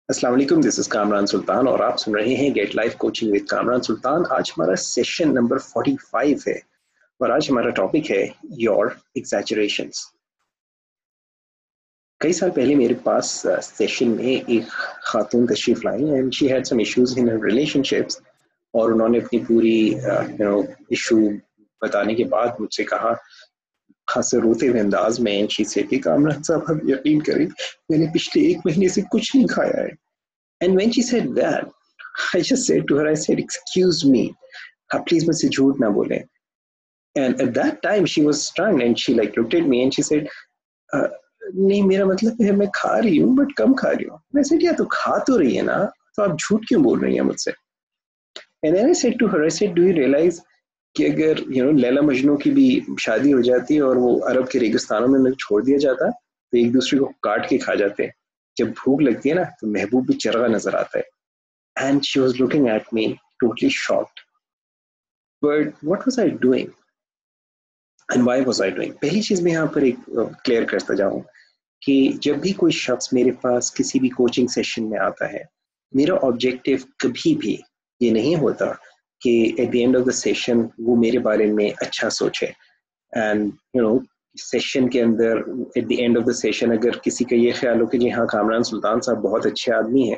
अस्सलाम वालेकुम, this is Kamran सुल्तान और आप सुन रहे हैं get life coaching with Kamran Sultan. आज हमारा सेशन नंबर 45 है और आज हमारा टॉपिक है योर एग्जैजरेशंस। कई साल पहले मेरे पास सेशन में एक खातून तशरीफ लाई and she had some issues in her relationships और उन्होंने अपनी पूरी इशू बताने के बाद मुझसे कहा, खास रोते हुए अंदाज में, शी सेड कि कामरान साहब आप यकीन करें, मैंने पिछले 1 महीने से कुछ नहीं खाया है। And when she said that, I just said to her, I said, excuse me, please मुझसे झूठ ना बोलें. And at that time she was stunned and she like looked at me and she said, नहीं मेरा मतलब है मैं खा रही हूँ बट कम खा रही हूँ. मैं said, या तो खा तो रही है ना, तो आप झूठ क्यों बोल रही हैं मुझसे? And then I said to her, I said, do you realize कि अगर लैला मजनू की भी शादी हो जाती है और वो अरब के रेगिस्तानों में उन्हें छोड़ दिया जाता तो एक दूसरे को काट के खा जाते हैं. जब भूख लगती है ना तो महबूब भी चरगा नजर आता है. And she was looking at me totally shocked. But what was I doing? And why was I doing? पहली चीज मैं यहाँ पर एक क्लियर करता जाऊं कि जब भी कोई शख्स मेरे पास किसी भी कोचिंग सेशन में आता है, मेरा ऑब्जेक्टिव कभी भी ये नहीं होता कि at the end of the session वो मेरे बारे में अच्छा सोचे. एंड सेशन के अंदर at the end of the session अगर किसी का ये ख्याल हो कि जी हाँ कामरान सुल्तान साहब बहुत अच्छे आदमी हैं,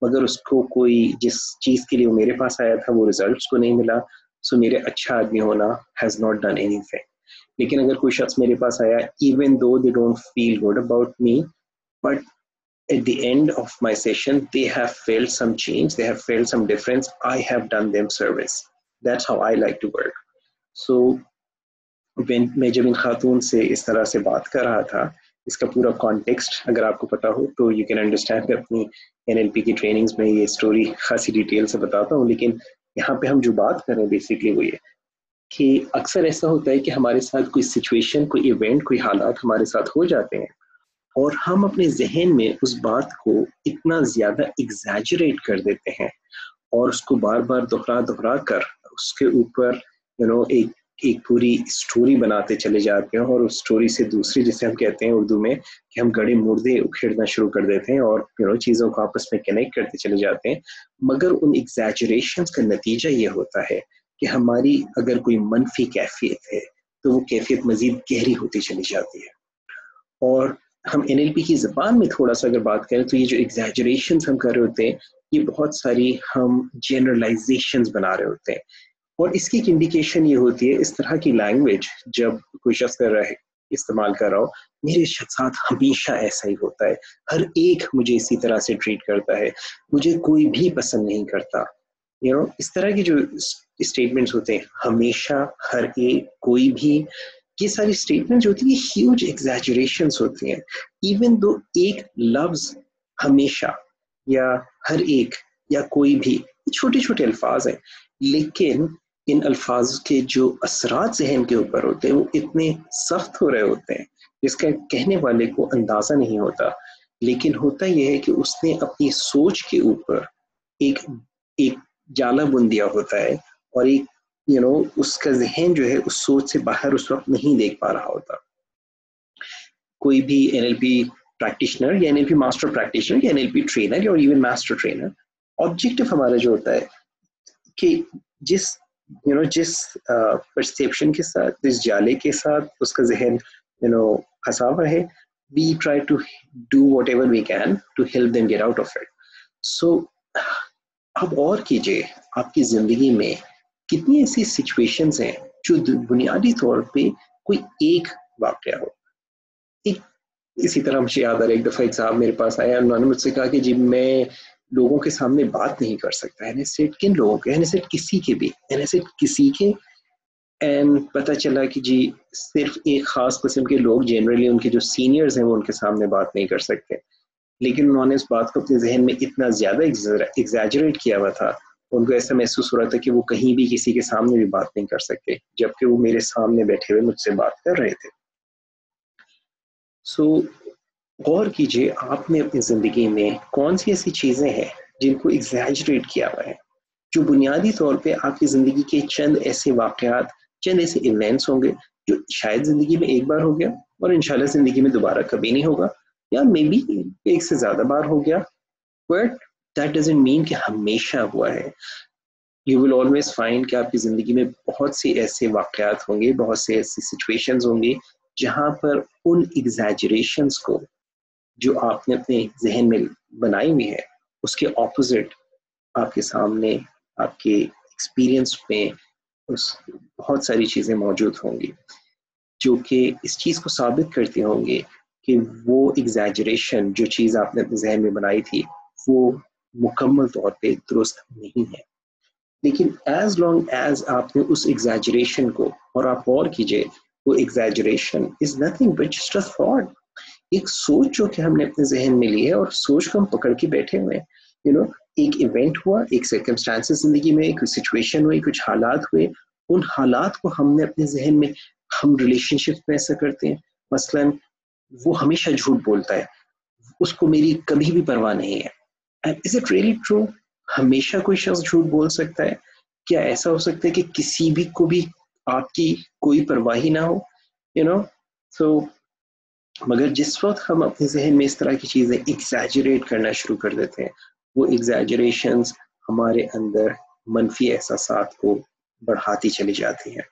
मगर उसको कोई जिस चीज़ के लिए वो मेरे पास आया था वो रिजल्ट्स को नहीं मिला, सो मेरे अच्छा आदमी होना हैज़ नॉट डन एनीथिंग. लेकिन अगर कोई शख्स मेरे पास आया even though they don't feel good about me, but at the end of my session they have felt some change, they have felt some difference, I have done them service. That's how I like to work. So मैं जब इन खातून से इस तरह से बात कर रहा था, इसका पूरा कॉन्टेक्स्ट अगर आपको पता हो तो यू कैन अंडरस्टैंड. अपनी एनएलपी की ट्रेनिंग्स में ये स्टोरी खासी डिटेल से बताता हूँ, लेकिन यहाँ पे हम जो बात कर रहे हैं बेसिकली वो ये कि अक्सर ऐसा होता है कि हमारे साथ कोई सिचुएशन, कोई इवेंट, कोई हालात हमारे साथ हो जाते हैं और हम अपने जहन में उस बात को इतना ज़्यादा एग्जैजरेट कर देते हैं और उसको बार बार दोहरा दोहरा कर उसके ऊपर एक एक पूरी स्टोरी बनाते चले जाते हैं और उस स्टोरी से दूसरी, जिसे हम कहते हैं उर्दू में कि हम गड़े मुर्दे उखेड़ना शुरू कर देते हैं और चीज़ों को आपस में कनेक्ट करते चले जाते हैं. मगर उन एग्जैजरेशंस का नतीजा ये होता है कि हमारी अगर कोई मनफी कैफियत है तो वो कैफियत मजीद गहरी होती चली जाती है. और हम एनएलपी की ज़बान में थोड़ा सा अगर बात करें तो ये जो एग्जैजरेशंस हम कर रहे होते हैं ये बहुत सारी हम जनरलाइजेशंस बना रहे होते हैं. और इसकी एक इंडिकेशन ये होती है, इस तरह की लैंग्वेज जब कोई शख्स कर रहा है, इस्तेमाल कर रहा हो, मेरे साथ हमेशा ऐसा ही होता है, हर एक मुझे इसी तरह से ट्रीट करता है, मुझे कोई भी पसंद नहीं करता. इस तरह की जो स्टेटमेंट्स होते हैं, हमेशा, हर एक, कोई भी, ये सारी स्टेटमेंट्स होती है ह्यूज एग्जैजरेशंस होती हैं. इवन दो एक लफ्ज हमेशा या हर एक या कोई भी छोटे छोटे अल्फाज हैं, लेकिन इन अल्फाज के जो असरात ज़हन के ऊपर होते हैं वो इतने सख्त हो रहे होते हैं जिसका कहने वाले को अंदाज़ा नहीं होता. लेकिन होता यह है कि उसने अपनी सोच के ऊपर एक एक जाला बुन दिया होता है और एक उसका जहन जो है उस सोच से बाहर उस वक्त नहीं देख पा रहा होता. कोई भी एनएलपी प्रैक्टिशनर या एनएलपी मास्टर प्रैक्टिशनर या एनएलपी ट्रेनर और इवन मास्टर ट्रेनर, ऑब्जेक्टिव हमारा जो होता है कि जिस परसेप्शन के साथ, जिस जाले के साथ उसका जहन फंसा हुआ है, we try to do whatever we can to help them get out of it. So अब और कीजिए, आपकी जिंदगी में कितनी ऐसी सिचुएशंस हैं जो बुनियादी तौर पे कोई एक वाकया हो. एक इसी तरह मुझे याद आ रहा है, एक दफ़ा एक साहब मेरे पास आया, उन्होंने मुझसे कहा कि जी मैं लोगों के सामने बात नहीं कर सकता. एंड सेट किन लोगों के? एंड सेट किसी के भी. एंड सेट किसी के. एंड पता चला कि जी सिर्फ एक ख़ास किस्म के लोग, जनरली उनके जो सीनियर्स हैं वो उनके सामने बात नहीं कर सकते. लेकिन उन्होंने उस बात को अपने जहन में इतना ज़्यादा एग्जैजरेट किया हुआ था, उनको ऐसा महसूस हो रहा था कि वो कहीं भी किसी के सामने भी बात नहीं कर सकते, जबकि वो मेरे सामने बैठे हुए मुझसे बात कर रहे थे. सो गौर कीजिए, आपने अपनी ज़िंदगी में कौन सी ऐसी चीज़ें हैं जिनको एग्जैजरेट किया हुआ है, जो बुनियादी तौर पे आपकी ज़िंदगी के चंद ऐसे वाक़यात, चंद ऐसे इवेंट्स होंगे जो शायद ज़िंदगी में एक बार हो गया और इंशाल्लाह ज़िंदगी में दोबारा कभी नहीं होगा, या मे बी एक से ज़्यादा बार हो गया, بٹ دیٹ ڈزنٹ مین کہ ہمیشہ ہوا ہے. یو ول آلویز فائنڈ کہ آپ کی زندگی میں بہت سے ایسے واقعات ہوں گے, بہت سے ایسی سچویشنز ہوں گی جہاں پر ان ایگزیجریشنز کو جو آپ نے اپنے ذہن میں بنائی ہوئی ہے اس کے اپوزٹ آپ کے سامنے آپ کے ایکسپیرئنس میں بہت ساری چیزیں موجود ہوں گی جو کہ اس چیز کو ثابت کرتی ہوں گی کہ وہ ایگزیجریشن جو چیز آپ نے اپنے ذہن میں بنائی تھی وہ مکمل طور پہ درست نہیں ہے. لیکن ایز لانگ ایز آپ نے اس ایگزیجریشن کو, اور آپ غور کیجئے وہ exaggeration is nothing but just a thought, ایک سوچ جو کہ ہم نے اپنے ذہن میں لی ہے اور سوچ کو ہم پکڑ کے بیٹھے ہوئے ہیں. ایک ایونٹ ہوا, ایک سرکمسٹانسز زندگی میں, کوئی سچویشن ہوئی, کچھ حالات ہوئے, ان حالات کو ہم نے اپنے ذہن میں, ہم ریلیشن شپ میں ایسا کرتے ہیں. مثلا وہ ہمیشہ جھوٹ بولتا ہے, اس کو میری کبھی بھی پرواہ نہیں ہے. Is it really true? ہمیشہ کوئی شخص جھوٹ بول سکتا ہے؟ کیا ایسا ہو سکتا ہے کہ کسی بھی کو بھی آپ کی کوئی پرواہ ہی نہ ہو؟ سو مگر جس وقت ہم اپنے ذہن میں اس طرح کی چیزیں ایگزیجریٹ کرنا شروع کر دیتے ہیں, وہ ایگزیجریشنز ہمارے اندر منفی احساسات کو بڑھاتی چلی جاتی ہیں.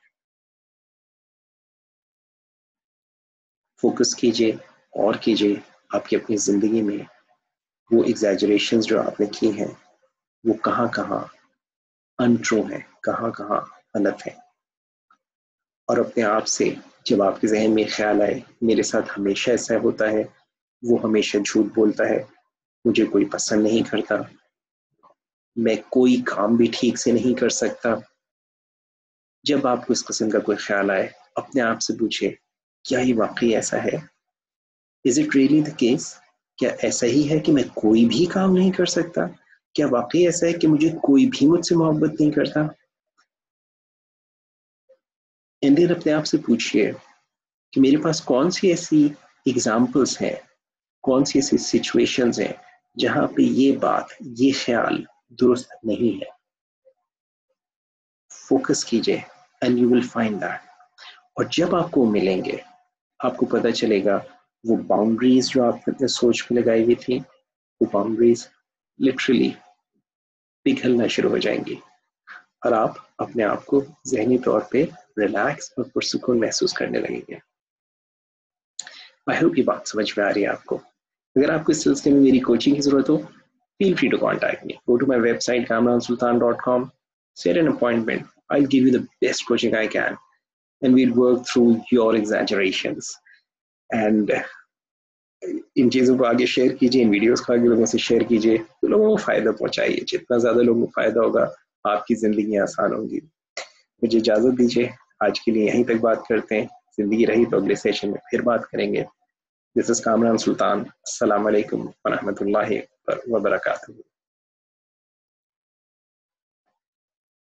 فوکس کیجئے اور کیجئے آپ کی اپنی زندگی میں وہ ایگزیجریشنز جو آپ نے کی ہیں وہ کہاں کہاں انٹرو ہیں, کہاں کہاں غلط ہیں. اور اپنے آپ سے جب آپ کے ذہن میں خیال آئے میرے ساتھ ہمیشہ ایسا ہوتا ہے, وہ ہمیشہ جھوٹ بولتا ہے, مجھے کوئی پسند نہیں کرتا, میں کوئی کام بھی ٹھیک سے نہیں کر سکتا, جب آپ کو اس قسم کا کوئی خیال آئے اپنے آپ سے پوچھیں کیا یہ واقعی ایسا ہے؟ Is it really the case؟ کیا ایسا ہی ہے کہ میں کوئی بھی کام نہیں کر سکتا؟ کیا واقعی ایسا ہے کہ مجھے کوئی بھی مجھ سے محبت نہیں کرتا؟ اندر اپنے آپ سے پوچھئے کہ میرے پاس کون سی ایسی ایگزامپلس ہیں, کون سی ایسی سچویشنز ہیں جہاں پہ یہ بات, یہ خیال درست نہیں ہے. فوکس کیجئے and you will find that. اور جب آپ کو ملیں گے آپ کو پتہ چلے گا وہ باؤنڈریز جو آپ نے اپنے سوچ میں لگائی ہوئی تھی, وہ باؤنڈریز لٹرلی پگھلنا شروع ہو جائیں گی اور آپ اپنے آپ کو ذہنی طور پہ ریلیکس اور پرسکون محسوس کرنے لگیں گے. I hope یہ بات سمجھ میں آ رہی ہے آپ کو. اگر آپ کو اس سلسلے میں میری کوچنگ کی ضرورت ہو, feel free to contact me. Go to my website kamransultan.com, set an appointment. I'll give you the best coaching I can and we'll work through your exaggerations. And ان چیزوں کو آگے شیئر کیجیے, ان ویڈیوز کو آگے لوگوں سے شیئر کیجیے, تو لوگوں کو فائدہ پہنچائیے. جتنا زیادہ لوگوں کو فائدہ ہوگا آپ کی زندگی آسان ہوگی. مجھے اجازت دیجیے, آج کے لیے یہیں تک بات کرتے ہیں. زندگی رہی تو اگلے سیشن میں پھر بات کریں گے. This is Kamran Sultan. Assalamu alaikum wa rahmatullahi wa barakatuh.